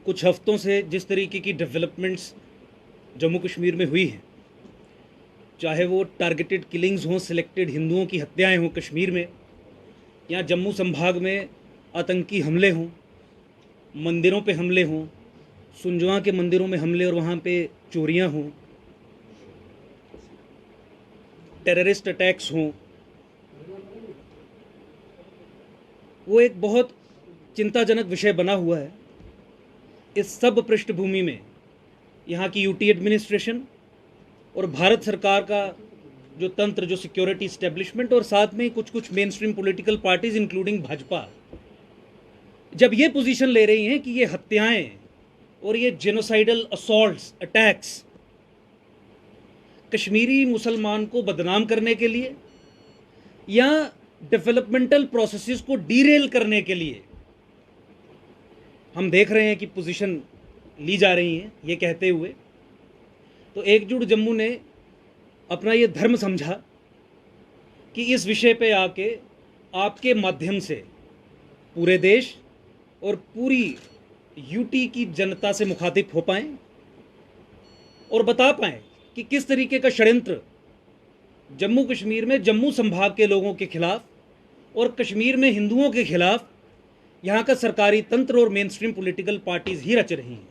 कुछ हफ्तों से जिस तरीके की डेवलपमेंट्स जम्मू कश्मीर में हुई हैं, चाहे वो टारगेटेड किलिंग्स हों, सिलेक्टेड हिंदुओं की हत्याएं हों कश्मीर में, या जम्मू संभाग में आतंकी हमले हों, मंदिरों पे हमले हों, सुंजवा के मंदिरों में हमले और वहाँ पे चोरियां हों, टेररिस्ट अटैक्स हों, वो एक बहुत चिंताजनक विषय बना हुआ है। इस सब पृष्ठभूमि में यहाँ की यूटी एडमिनिस्ट्रेशन और भारत सरकार का जो तंत्र, जो सिक्योरिटी इस्टेब्लिशमेंट और साथ में कुछ कुछ main stream political parties including Bhajpa, जब ये पोजीशन ले रही हैं कि ये हत्याएं और ये जेनोसाइडल असॉल्ट्स, अटैक्स कश्मीरी मुसलमान को बदनाम करने के लिए या डेवलपमेंटल प्रोसेसेस को डीरेल करने के लिए हम देख रहे हैं कि पोजीशन ली जा रही हैं, ये कहते हुए तो एकजुट जम्मू ने अपना ये धर्म समझा कि इस विषय पे आके आपके माध्यम से पूरे देश और पूरी यूटी की जनता से मुखातिब हो पाएं और बता पाएं कि किस तरीके का षड्यंत्र जम्मू कश्मीर में जम्मू संभाग के लोगों के खिलाफ और कश्मीर में हिंदुओं के खिलाफ यहाँ का सरकारी तंत्र और मेन स्ट्रीम पॉलिटिकल पार्टीज ही रच रही हैं।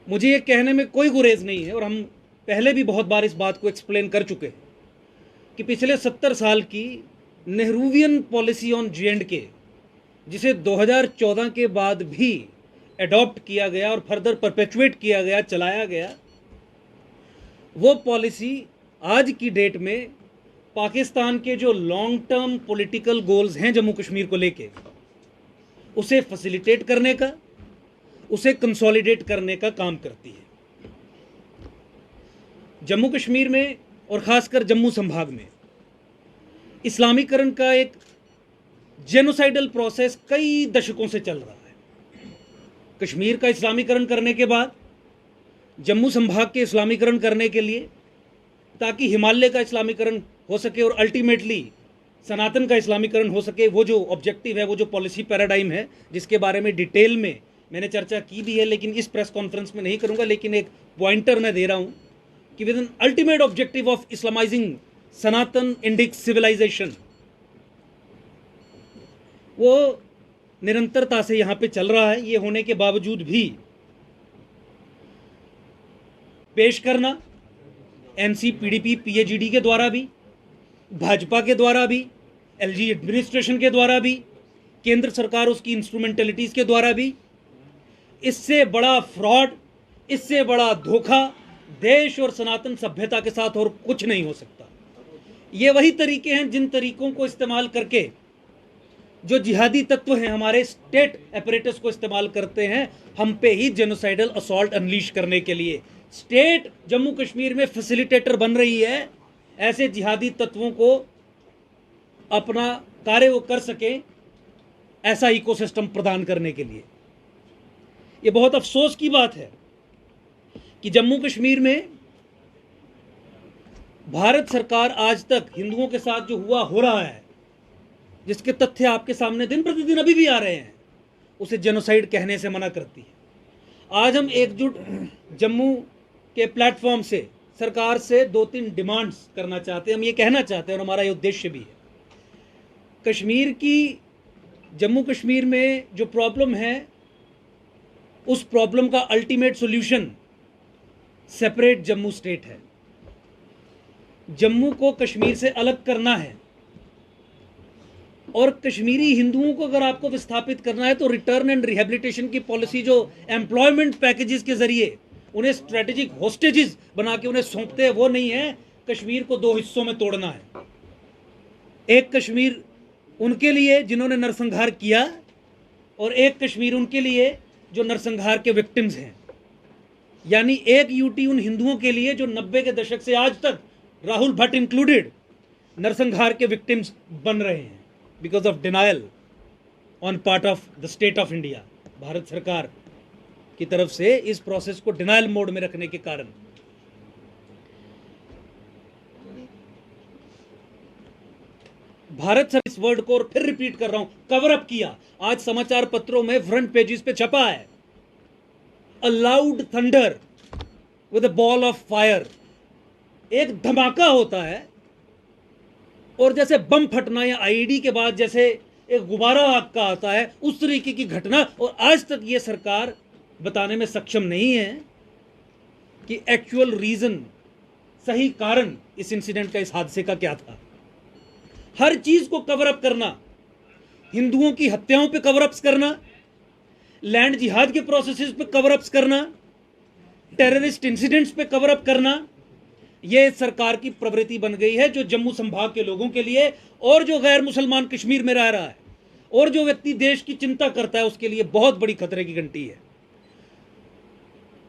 मुझे ये कहने में कोई गुरेज नहीं है और हम पहले भी बहुत बार इस बात को एक्सप्लेन कर चुके हैं कि पिछले 70 साल की नेहरूवियन पॉलिसी ऑन J&K, जिसे 2014 के बाद भी एडॉप्ट किया गया और फर्दर परपेचुएट किया गया, चलाया गया, वो पॉलिसी आज की डेट में पाकिस्तान के जो लॉन्ग टर्म पॉलिटिकल गोल्स हैं जम्मू कश्मीर को लेके, उसे फैसिलिटेट करने का, उसे कंसोलिडेट करने का काम करती है। जम्मू कश्मीर में और ख़ासकर जम्मू संभाग में इस्लामीकरण का एक जेनोसाइडल प्रोसेस कई दशकों से चल रहा है। कश्मीर का इस्लामीकरण करने के बाद जम्मू संभाग के इस्लामीकरण करने के लिए, ताकि हिमालय का इस्लामीकरण हो सके और अल्टीमेटली सनातन का इस्लामीकरण हो सके, वो जो ऑब्जेक्टिव है, वो जो पॉलिसी पैराडाइम है, जिसके बारे में डिटेल में मैंने चर्चा की भी है लेकिन इस प्रेस कॉन्फ्रेंस में नहीं करूंगा, लेकिन एक पॉइंटर मैं दे रहा हूं कि with an ultimate objective of Islamising सनातन इंडिक सिविलाइजेशन, वो निरंतरता से यहां पे चल रहा है। ये होने के बावजूद भी पेश करना एनसी, पीडीपी, पीएजीडी के द्वारा भी, भाजपा के द्वारा भी, एलजी एडमिनिस्ट्रेशन के द्वारा भी, केंद्र सरकार उसकी इंस्ट्रूमेंटलिटीज के द्वारा भी, इससे बड़ा फ्रॉड, इससे बड़ा धोखा देश और सनातन सभ्यता के साथ और कुछ नहीं हो सकता। ये वही तरीके हैं जिन तरीकों को इस्तेमाल करके जो जिहादी तत्व हैं हमारे स्टेट एपरेटस को इस्तेमाल करते हैं हम पे ही जेनोसाइडल असॉल्ट अनलीश करने के लिए। स्टेट जम्मू कश्मीर में फैसिलिटेटर बन रही है ऐसे जिहादी तत्वों को अपना कार्य वो कर सके, ऐसा इकोसिस्टम प्रदान करने के लिए। ये बहुत अफसोस की बात है कि जम्मू कश्मीर में भारत सरकार आज तक हिंदुओं के साथ जो हुआ हो रहा है, जिसके तथ्य आपके सामने दिन प्रतिदिन अभी भी आ रहे हैं, उसे जेनोसाइड कहने से मना करती है। आज हम एकजुट जम्मू के प्लेटफॉर्म से सरकार से 2-3 डिमांड्स करना चाहते हैं। हम ये कहना चाहते हैं और हमारा ये उद्देश्य भी है, कश्मीर की, जम्मू कश्मीर में जो प्रॉब्लम है, उस प्रॉब्लम का ultimate solution separate Jammu state है। जम्मू को कश्मीर से अलग करना है और कश्मीरी हिंदुओं को अगर आपको विस्थापित करना है तो रिटर्न एंड रिहेबिलिटेशन की पॉलिसी, जो एम्प्लॉयमेंट पैकेजेस के जरिए उन्हें स्ट्रेटेजिक होस्टेजेस बना के उन्हें सौंपते हैं, वो नहीं है। कश्मीर को 2 हिस्सों में तोड़ना है। एक कश्मीर उनके लिए जिन्होंने नरसंहार किया और एक कश्मीर उनके लिए जो नरसंहार के विक्टिम्स हैं। यानी एक यूटी उन हिंदुओं के लिए जो 90 के दशक से आज तक, राहुल भट्ट इंक्लूडेड, नरसंहार के विक्टिम्स बन रहे हैं because of denial on part of the state of India. Bharat सरकार की तरफ से इस प्रोसेस को डिनायल मोड में रखने के कारण भारत सरकार इस इस वर्ड को और फिर रिपीट कर रहा हूं, कवर अप किया। आज समाचार पत्रों में फ्रंट पेजेस पे छपा है, a loud thunder with a ball of fire. एक धमाका होता है और जैसे बम फटना या आईईडी के बाद जैसे एक गुब्बारा आग का आता है, उस तरीके की घटना। और आज तक ये सरकार बताने में सक्षम नहीं है कि एक्चुअल रीजन, सही कारण इस इंसिडेंट का, इस हादसे का क्या था। हर चीज को कवर अप करना, हिंदुओं की हत्याओं पे कवर अप्स करना, लैंड जिहाद के प्रोसेसेस पे कवर अप्स करना, टेररिस्ट इंसिडेंट्स पे कवर अप करना, यह सरकार की प्रवृत्ति बन गई है, जो जम्मू संभाग के लोगों के लिए और जो गैर मुसलमान कश्मीर में रह रहा है और जो व्यक्ति देश की चिंता करता है उसके लिए बहुत बड़ी खतरे की घंटी है।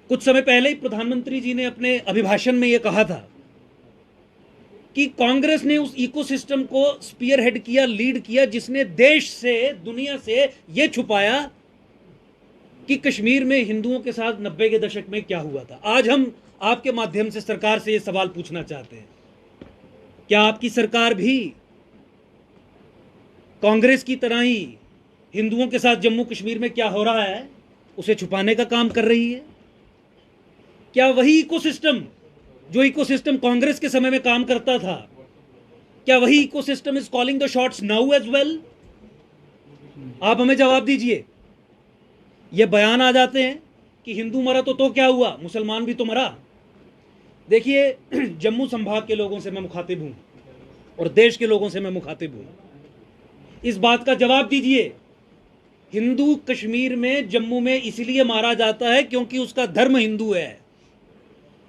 कुछ समय पहले ही प्रधानमंत्री जी ने अपने अभिभाषण में यह कहा था कि कांग्रेस ने उस इकोसिस्टम को स्पीयर हेड किया, लीड किया, जिसने देश से, दुनिया से यह छुपाया कि कश्मीर में हिंदुओं के साथ 90 के दशक में क्या हुआ था। आज हम आपके माध्यम से सरकार से यह सवाल पूछना चाहते हैं, क्या आपकी सरकार भी कांग्रेस की तरह ही हिंदुओं के साथ जम्मू कश्मीर में क्या हो रहा है उसे छुपाने का काम कर रही है? क्या वही इकोसिस्टम, जो इकोसिस्टम कांग्रेस के समय में काम करता था, क्या वही ecosystem is calling the shots now as well? आप हमें जवाब दीजिए। ये बयान आ जाते हैं कि हिंदू मरा तो क्या हुआ, मुसलमान भी तो मरा। देखिए, जम्मू संभाग के लोगों से मैं मुखातिब हूं और देश के लोगों से मैं मुखातिब हूं, इस बात का जवाब दीजिए। हिंदू कश्मीर में, जम्मू में इसलिए मारा जाता है क्योंकि उसका धर्म हिंदू है,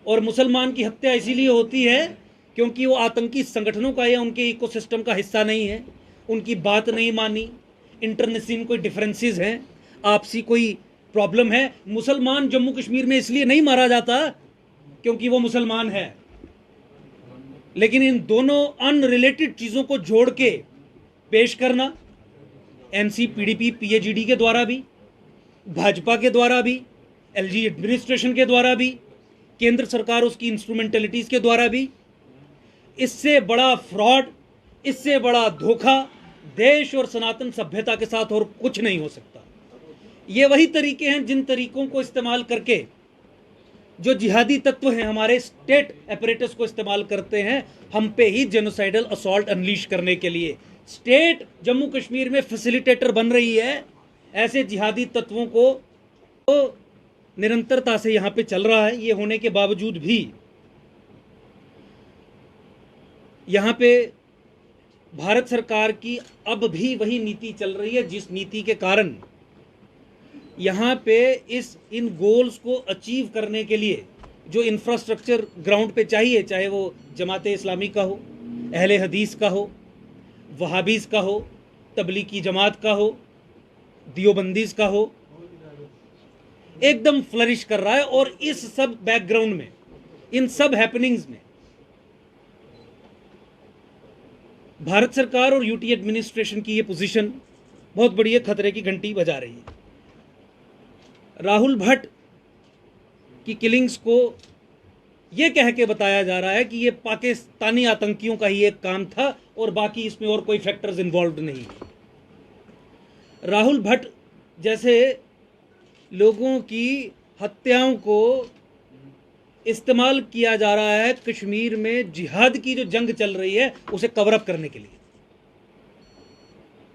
और मुसलमान की हत्या इसीलिए होती है क्योंकि वो आतंकी संगठनों का या उनके इकोसिस्टम का हिस्सा नहीं है, उनकी बात नहीं मानी, इंटरनेशनल कोई डिफरेंसेस हैं, आपसी कोई प्रॉब्लम है। मुसलमान जम्मू कश्मीर में इसलिए नहीं मारा जाता क्योंकि वो मुसलमान है। लेकिन इन दोनों अनरिलेटेड चीज़ों को जोड़ के पेश करना, एमसी पीडीपी पीएजीडी के द्वारा भी, भाजपा के द्वारा भी, एलजी एडमिनिस्ट्रेशन के द्वारा भी, केंद्र सरकार उसकी इंस्ट्रूमेंटलिटीज़ के द्वारा भी, इससे बड़ा फ्रॉड, इससे बड़ा धोखा देश और सनातन सभ्यता के साथ और कुछ नहीं हो सकता। ये वही तरीके हैं जिन तरीकों को इस्तेमाल करके जो जिहादी तत्व हैं हमारे स्टेट एपरेटस को इस्तेमाल करते हैं हम पे ही जेनोसाइडल असॉल्ट अनलीश करने के लिए। स्टेट जम्मू कश्मीर में फैसिलिटेटर बन रही है ऐसे जिहादी तत्वों को, तो निरंतरता से यहाँ पे चल रहा है। ये होने के बावजूद भी यहाँ पे भारत सरकार की अब भी वही नीति चल रही है, जिस नीति के कारण यहाँ पे इन गोल्स को अचीव करने के लिए जो इंफ्रास्ट्रक्चर ग्राउंड पे चाहिए, चाहे वो जमाते इस्लामी का हो, अहले हदीस का हो, वहाबीज़ का हो, तबलीगी जमात का हो, दियोबंदीज़ का हो, एकदम फ्लरिश कर रहा है। और इस सब बैकग्राउंड में, इन सब हैपनिंग्स में भारत सरकार और यूटी एडमिनिस्ट्रेशन की ये पोजीशन बहुत बड़ी खतरे की घंटी बजा रही है। राहुल भट्ट की किलिंग्स को ये कह के बताया जा रहा है कि ये पाकिस्तानी आतंकियों का ही एक काम था और बाकी इसमें और कोई फैक्टर्स इन्वॉल्व नहीं। राहुल भट्ट जैसे लोगों की हत्याओं को इस्तेमाल किया जा रहा है कश्मीर में जिहाद की जो जंग चल रही है उसे कवर अप करने के लिए।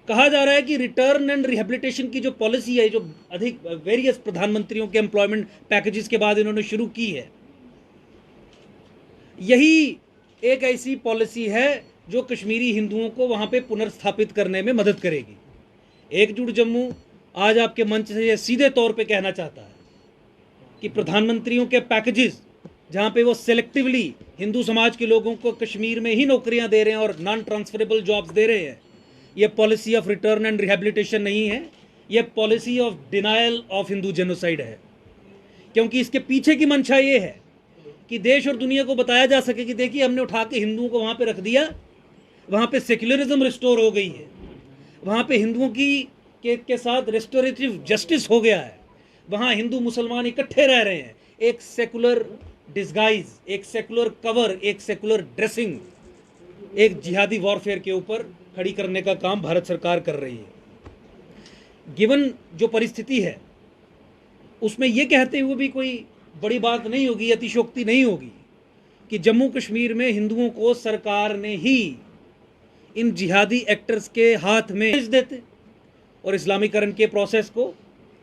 कहा जा रहा है कि रिटर्न एंड रिहेबिलिटेशन की जो पॉलिसी है, जो अधिक वेरियस प्रधानमंत्रियों के एम्प्लॉयमेंट पैकेजेस के बाद इन्होंने शुरू की है, यही एक ऐसी पॉलिसी है जो कश्मीरी हिंदुओं को वहां पे पुनर्स्थापित करने में मदद करेगी। एकजुट जम्मू आज आपके मंच से यह सीधे तौर पे कहना चाहता है कि प्रधानमंत्रियों के पैकेजेस जहां पे वो सेलेक्टिवली हिंदू समाज के लोगों को कश्मीर में ही नौकरियां दे रहे हैं और नॉन ट्रांसफरेबल जॉब्स दे रहे हैं, ये policy of return and rehabilitation नहीं है, ये policy of denial of Hindu genocide है। क्योंकि इसके पीछे की मंशा ये है कि देश और दुनिया को बताया जा सके कि देखिए हमने उठा के हिंदुओं को वहाँ पे रख दिया, वहाँ पे सेक्युलरिज्म रिस्टोर हो गई है, वहाँ पे हिंदुओं की के साथ रेस्टोरेटिव जस्टिस हो गया है, वहाँ हिंदू मुसलमान इकट्ठे रह रहे हैं। एक सेकुलर डिस्गाइज, एक सेकुलर कवर, एक सेकुलर ड्रेसिंग, एक जिहादी वॉरफेयर के ऊपर खड़ी करने का काम भारत सरकार कर रही है। गिवन जो परिस्थिति है उसमें ये कहते हुए भी कोई बड़ी बात नहीं होगी, अतिशयोक्ति नहीं होगी कि जम्मू कश्मीर में हिंदुओं को सरकार ने ही इन जिहादी एक्टर्स के हाथ में भेज देते और इस्लामीकरण के प्रोसेस को,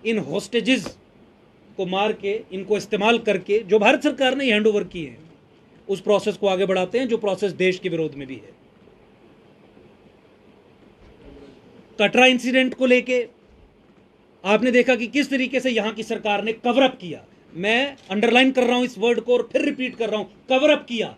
इन हॉस्टेजेस को मार के, इनको इस्तेमाल करके जो भारत सरकार ने हैंड ओवर किए हैं उस प्रोसेस को आगे बढ़ाते हैं, जो प्रोसेस देश के विरोध में भी है। कटरा इंसिडेंट को लेके आपने देखा कि किस तरीके से यहां की सरकार ने कवर अप किया। मैं अंडरलाइन कर रहा हूं इस वर्ड को और फिर रिपीट कर रहा हूं, कवर अप किया।